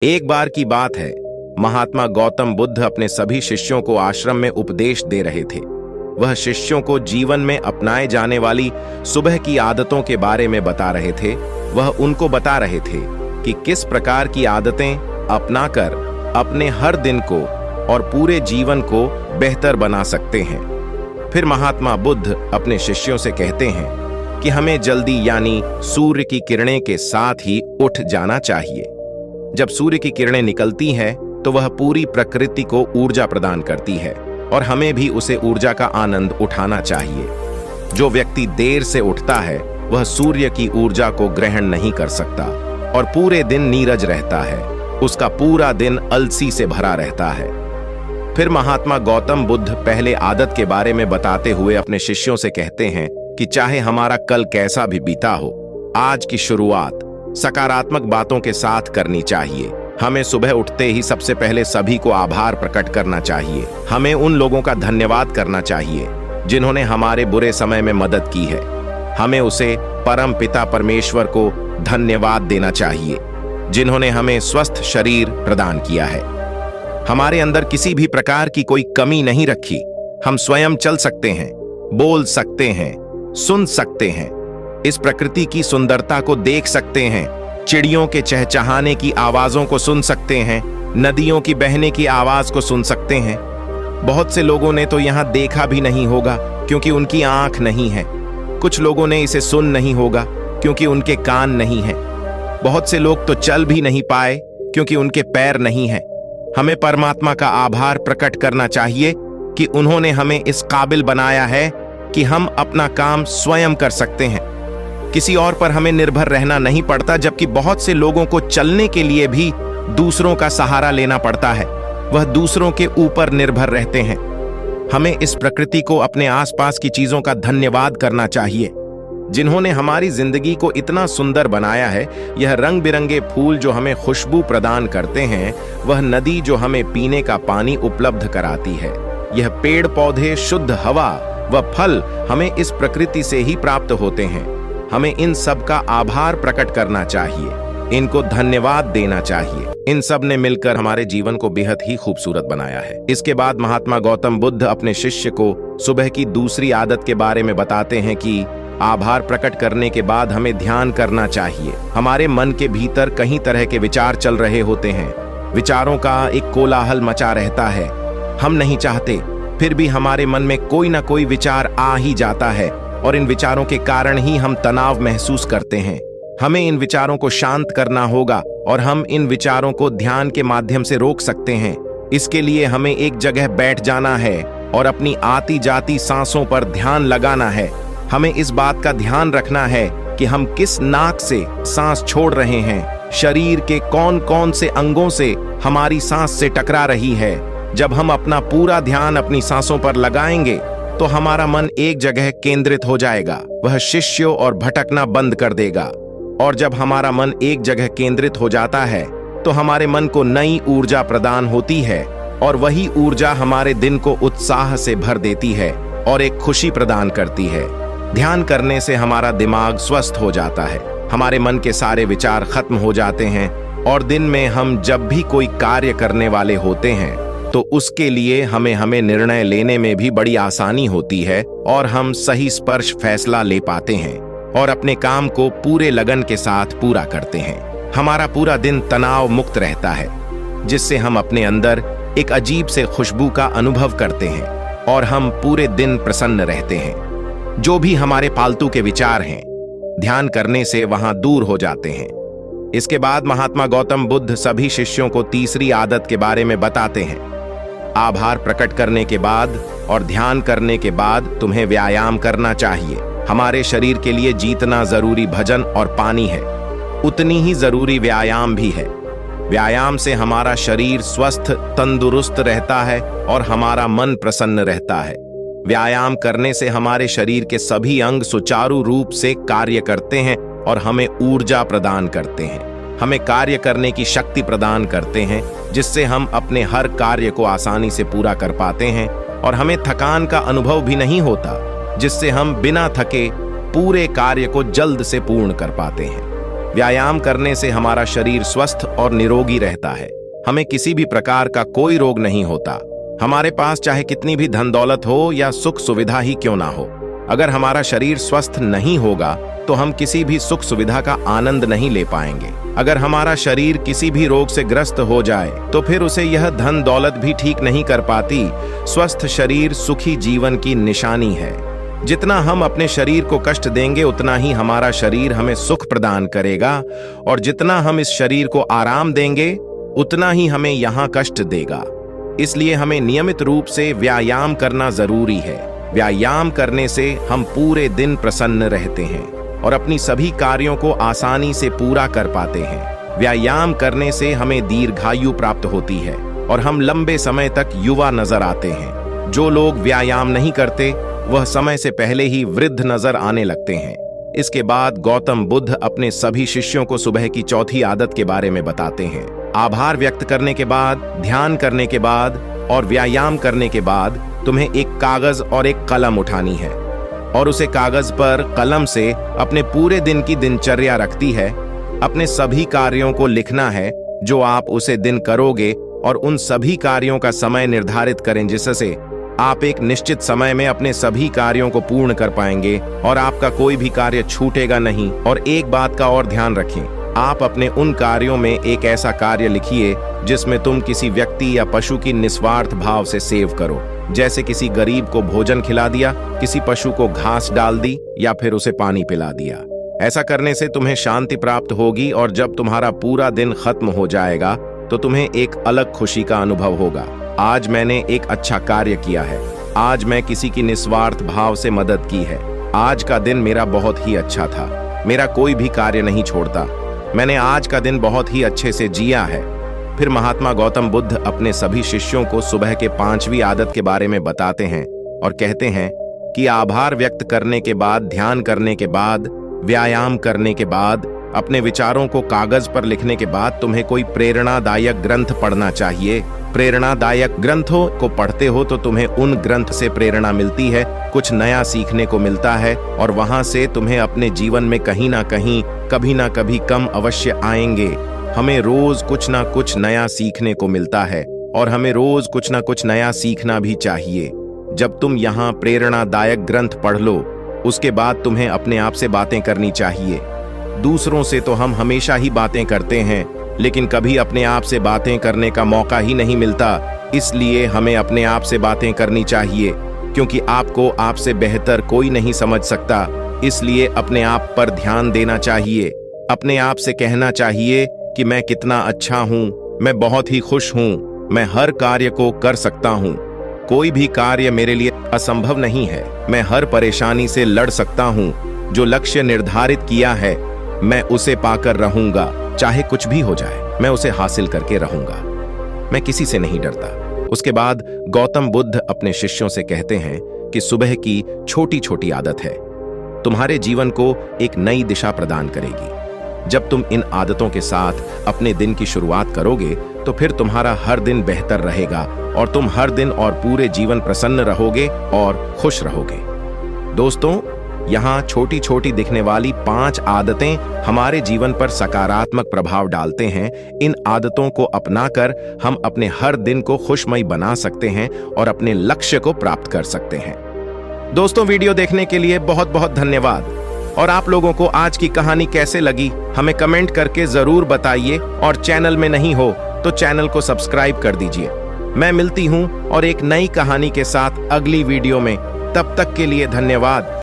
एक बार की बात है, महात्मा गौतम बुद्ध अपने सभी शिष्यों को आश्रम में उपदेश दे रहे थे। वह शिष्यों को जीवन में अपनाए जाने वाली सुबह की आदतों के बारे में बता रहे थे। वह उनको बता रहे थे कि किस प्रकार की आदतें अपनाकर अपने हर दिन को और पूरे जीवन को बेहतर बना सकते हैं। फिर महात्मा बुद्ध अपने शिष्यों से कहते हैं कि हमें जल्दी यानी सूर्य की किरणें के साथ ही उठ जाना चाहिए। जब सूर्य की किरणें निकलती हैं तो वह पूरी प्रकृति को ऊर्जा प्रदान करती है और हमें भी उसे ऊर्जा का आनंद उठाना चाहिए। जो व्यक्ति देर से उठता है वह सूर्य की ऊर्जा को ग्रहण नहीं कर सकता और पूरे दिन नीरज रहता है। उसका पूरा दिन अलसी से भरा रहता है। फिर महात्मा गौतम बुद्ध पहले आदत के बारे में बताते हुए अपने शिष्यों से कहते हैं कि चाहे हमारा कल कैसा भी बीता हो, आज की शुरुआत सकारात्मक बातों के साथ करनी चाहिए। हमें सुबह उठते ही सबसे पहले सभी को आभार प्रकट करना चाहिए। हमें उन लोगों का धन्यवाद करना चाहिए जिन्होंने हमारे बुरे समय में मदद की है। हमें उसे परम पिता परमेश्वर को धन्यवाद देना चाहिए जिन्होंने हमें स्वस्थ शरीर प्रदान किया है। हमारे अंदर किसी भी प्रकार की कोई कमी नहीं रखी। हम स्वयं चल सकते हैं, बोल सकते हैं, सुन सकते हैं, इस प्रकृति की सुंदरता को देख सकते हैं, चिड़ियों के चहचहाने की आवाजों को सुन सकते हैं, नदियों की बहने की आवाज को सुन सकते हैं। बहुत से लोगों ने तो यहाँ देखा भी नहीं होगा क्योंकि उनकी आंख नहीं है। कुछ लोगों ने इसे सुन नहीं होगा क्योंकि उनके कान नहीं हैं। बहुत से लोग तो चल भी नहीं पाए क्योंकि उनके पैर नहीं हैं। हमें परमात्मा का आभार प्रकट करना चाहिए कि उन्होंने हमें इस काबिल बनाया है कि हम अपना काम स्वयं कर सकते हैं। किसी और पर हमें निर्भर रहना नहीं पड़ता, जबकि बहुत से लोगों को चलने के लिए भी दूसरों का सहारा लेना पड़ता है। वह दूसरों के ऊपर निर्भर रहते हैं। हमें इस प्रकृति को, अपने आसपास की चीजों का धन्यवाद करना चाहिए जिन्होंने हमारी जिंदगी को इतना सुंदर बनाया है। यह रंग बिरंगे फूल जो हमें खुशबू प्रदान करते हैं, वह नदी जो हमें पीने का पानी उपलब्ध कराती है, यह पेड़ पौधे, शुद्ध हवा व फल हमें इस प्रकृति से ही प्राप्त होते हैं। हमें इन सब का आभार प्रकट करना चाहिए, इनको धन्यवाद देना चाहिए। इन सब ने मिलकर हमारे जीवन को बेहद ही खूबसूरत बनाया है। इसके बाद महात्मा गौतम बुद्ध अपने शिष्य को सुबह की दूसरी आदत के बारे में बताते हैं कि आभार प्रकट करने के बाद हमें ध्यान करना चाहिए। हमारे मन के भीतर कई तरह के विचार चल रहे होते हैं। विचारों का एक कोलाहल मचा रहता है। हम नहीं चाहते, फिर भी हमारे मन में कोई ना कोई विचार आ ही जाता है और इन विचारों के कारण ही हम तनाव महसूस करते हैं। हमें इन विचारों को शांत करना होगा और हम इन विचारों को ध्यान के माध्यम से रोक सकते हैं। इसके लिए हमें एक जगह बैठ जाना है और अपनी आती जाती सांसों पर ध्यान लगाना है। हमें इस बात का ध्यान रखना है कि हम किस नाक से सांस छोड़ रहे हैं, शरीर के कौन कौन से अंगों से हमारी सांस से टकरा रही है। जब हम अपना पूरा ध्यान अपनी सांसों पर लगाएंगे तो हमारा मन एक जगह केंद्रित हो जाएगा। वह शिष्यों और भटकना बंद कर देगा। और जब हमारा मन एक जगह केंद्रित हो जाता है तो हमारे मन को नई ऊर्जा प्रदान होती है और वही ऊर्जा हमारे दिन को उत्साह से भर देती है और एक खुशी प्रदान करती है। ध्यान करने से हमारा दिमाग स्वस्थ हो जाता है, हमारे मन के सारे विचार खत्म हो जाते हैं और दिन में हम जब भी कोई कार्य करने वाले होते हैं तो उसके लिए हमें निर्णय लेने में भी बड़ी आसानी होती है और हम सही स्पर्श फैसला ले पाते हैं और अपने काम को पूरे लगन के साथ पूरा करते हैं। हमारा पूरा दिन तनाव मुक्त रहता है जिससे हम अपने अंदर एक अजीब से खुशबू का अनुभव करते हैं और हम पूरे दिन प्रसन्न रहते हैं। जो भी हमारे फालतू के विचार हैं, ध्यान करने से वहां दूर हो जाते हैं। इसके बाद महात्मा गौतम बुद्ध सभी शिष्यों को तीसरी आदत के बारे में बताते हैं। आभार प्रकट करने के बाद और ध्यान करने के बाद तुम्हें व्यायाम करना चाहिए। हमारे शरीर के लिए जितना जरूरी भोजन और पानी है, उतनी ही जरूरी व्यायाम भी है। व्यायाम से हमारा शरीर स्वस्थ, तंदुरुस्त रहता है और हमारा मन प्रसन्न रहता है। व्यायाम करने से हमारे शरीर के सभी अंग सुचारू रूप से कार्य करते हैं और हमें ऊर्जा प्रदान करते हैं। हमें कार्य करने की शक्ति प्रदान करते हैं जिससे हम अपने हर कार्य को आसानी से पूरा कर पाते हैं और हमें थकान का अनुभव भी नहीं होता, जिससे हम बिना थके पूरे कार्य को जल्द से पूर्ण कर पाते हैं। व्यायाम करने से हमारा शरीर स्वस्थ और निरोगी रहता है। हमें किसी भी प्रकार का कोई रोग नहीं होता। हमारे पास चाहे कितनी भी धन दौलत हो या सुख सुविधा ही क्यों ना हो, अगर हमारा शरीर स्वस्थ नहीं होगा तो हम किसी भी सुख सुविधा का आनंद नहीं ले पाएंगे। अगर हमारा शरीर किसी भी रोग से ग्रस्त हो जाए तो फिर उसे यह धन दौलत भी ठीक नहीं कर पाती। स्वस्थ शरीर सुखी जीवन की निशानी है। जितना हम अपने शरीर को कष्ट देंगे उतना ही हमारा शरीर हमें सुख प्रदान करेगा, और जितना हम इस शरीर को आराम देंगे उतना ही हमें यहाँ कष्ट देगा। इसलिए हमें नियमित रूप से व्यायाम करना जरूरी है। व्यायाम करने से हम पूरे दिन प्रसन्न रहते हैं और अपनी सभी कार्यों को आसानी से पूरा कर पाते हैं। व्यायाम करने से हमें दीर्घायु प्राप्त होती है और हम लंबे समय तक युवा नजर आते हैं। जो लोग व्यायाम नहीं करते वह समय से पहले ही वृद्ध नजर आने लगते हैं। इसके बाद गौतम बुद्ध अपने सभी शिष्यों को सुबह की चौथी आदत के बारे में बताते हैं। आभार व्यक्त करने के बाद, ध्यान करने के बाद और व्यायाम करने के बाद तुम्हें एक कागज और एक कलम उठानी है और उसे कागज पर कलम से अपने पूरे दिन की दिनचर्या रखती है, अपने सभी कार्यों को लिखना है जो आप उसे दिन करोगे, और उन सभी कार्यों का समय निर्धारित करें जिससे आप एक निश्चित समय में अपने सभी कार्यों को पूर्ण कर पाएंगे और आपका कोई भी कार्य छूटेगा नहीं। और एक बात का और ध्यान रखें, आप अपने उन कार्यों में एक ऐसा कार्य लिखिए जिसमें तुम किसी व्यक्ति या पशु की निस्वार्थ भाव से सेव करो, जैसे किसी गरीब को भोजन खिला दिया, किसी पशु को घास डाल दी या फिर उसे पानी पिला दिया। ऐसा करने से तुम्हें शांति प्राप्त होगी और जब तुम्हारा पूरा दिन खत्म हो जाएगा तो तुम्हें एक अलग खुशी का अनुभव होगा। आज मैंने एक अच्छा कार्य किया है, आज मैं किसी की निस्वार्थ भाव से मदद की है, आज का दिन मेरा बहुत ही अच्छा था, मेरा कोई भी कार्य नहीं छोड़ता, मैंने आज का दिन बहुत ही अच्छे से जिया है। फिर महात्मा गौतम बुद्ध अपने सभी शिष्यों को सुबह के 5वीं आदत के बारे में बताते हैं और कहते हैं कि आभार व्यक्त करने के बाद, ध्यान करने के बाद, व्यायाम करने के बाद, अपने विचारों को कागज पर लिखने के बाद तुम्हें कोई प्रेरणादायक ग्रंथ पढ़ना चाहिए। प्रेरणादायक ग्रंथों को पढ़ते हो तो तुम्हें उन ग्रंथ से प्रेरणा मिलती है, कुछ नया सीखने को मिलता है और वहां से तुम्हें अपने जीवन में कहीं ना कहीं, कभी ना कभी कम अवश्य आएंगे। हमें रोज कुछ ना कुछ नया सीखने को मिलता है और हमें रोज कुछ ना कुछ नया सीखना भी चाहिए। जब तुम यहाँ प्रेरणादायक ग्रंथ पढ़ लो उसके बाद तुम्हें अपने आप से बातें करनी चाहिए। दूसरों से तो हम हमेशा ही बातें करते हैं लेकिन कभी अपने आप से बातें करने का मौका ही नहीं मिलता। इसलिए हमें अपने आप से बातें करनी चाहिए क्योंकि आपको आपसे बेहतर कोई नहीं समझ सकता। इसलिए अपने आप पर ध्यान देना चाहिए, अपने आप से कहना चाहिए कि मैं कितना अच्छा हूँ, मैं बहुत ही खुश हूँ, मैं हर कार्य को कर सकता हूँ, कोई भी कार्य मेरे लिए असंभव नहीं है, मैं हर परेशानी से लड़ सकता हूँ, जो लक्ष्य निर्धारित किया है मैं उसे पाकर रहूंगा, चाहे कुछ भी हो जाए मैं उसे हासिल करके रहूंगा, मैं किसी से नहीं डरता। उसके बाद गौतम बुद्ध अपने शिष्यों से कहते हैं कि सुबह की छोटी छोटी आदत है तुम्हारे जीवन को एक नई दिशा प्रदान करेगी। जब तुम इन आदतों के साथ अपने दिन की शुरुआत करोगे तो फिर तुम्हारा हर दिन बेहतर रहेगा और तुम हर दिन और पूरे जीवन प्रसन्न रहोगे और खुश रहोगे। दोस्तों, यहाँ छोटी छोटी दिखने वाली 5 आदतें हमारे जीवन पर सकारात्मक प्रभाव डालते हैं। इन आदतों को अपनाकर हम अपने हर दिन को खुशमयी बना सकते हैं और अपने लक्ष्य को प्राप्त कर सकते हैं। दोस्तों, वीडियो देखने के लिए बहुत बहुत धन्यवाद। और आप लोगों को आज की कहानी कैसे लगी हमें कमेंट करके जरूर बताइए और चैनल में नहीं हो तो चैनल को सब्सक्राइब कर दीजिए। मैं मिलती हूं और एक नई कहानी के साथ अगली वीडियो में। तब तक के लिए धन्यवाद।